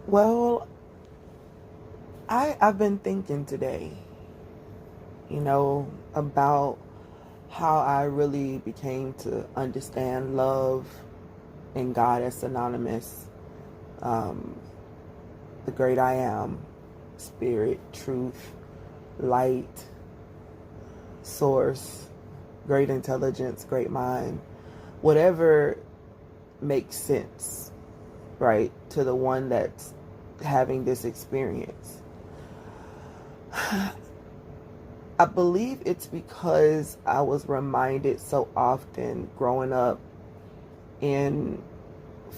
Well, I've been thinking today, about how I really became to understand love and God as synonymous. Um, the great I am, spirit, truth, light, source, great intelligence, great mind, whatever makes sense, right, to the one that's having this experience. I believe it's because I was reminded so often growing up in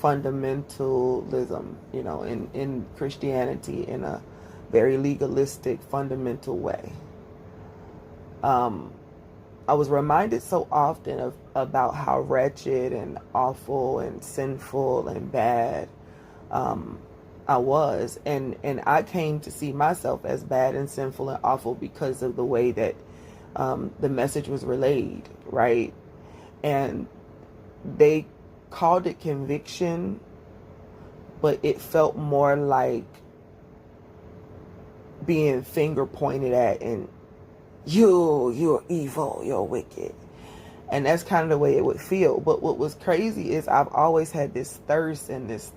fundamentalism, in Christianity, in a very legalistic, fundamental way. I was reminded so often about how wretched and awful and sinful and bad I was, and I came to see myself as bad and sinful and awful because of the way that the message was relayed, right? And they called it conviction, but it felt more like being finger pointed at and you're evil, you're wicked. And that's kind of the way it would feel. But what was crazy is I've always had this thirst and this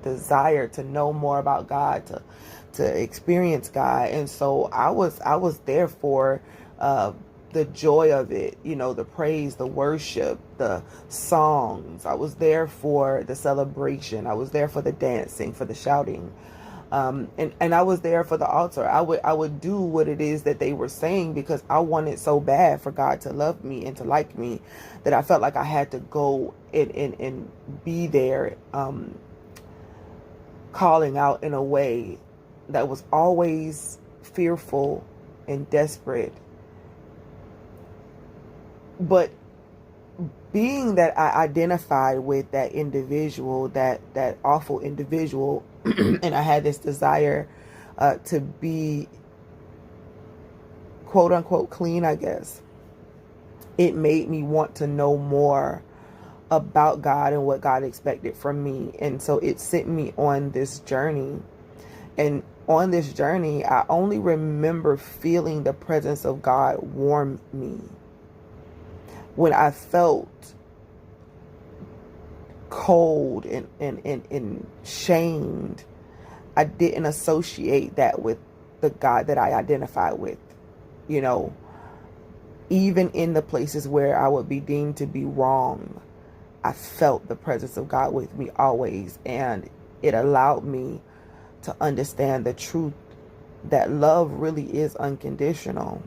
desire to know more about God, to experience God. And so I was there for the joy of it, the praise, the worship, the songs. I was there for the celebration. I was there for the dancing, for the shouting. And I was there for the altar. I would do what it is that they were saying because I wanted so bad for God to love me and to like me that I felt like I had to go and be there, calling out in a way that was always fearful and desperate. But being that I identified with that individual, that awful individual, and I had this desire to be quote unquote clean, I guess, it made me want to know more about God and what God expected from me. And so it sent me on this journey. And on this journey, I only remember feeling the presence of God warm me. When I felt cold and shamed, I didn't associate that with the God that I identify with. Even in the places where I would be deemed to be wrong, I felt the presence of God with me always. And it allowed me to understand the truth that love really is unconditional,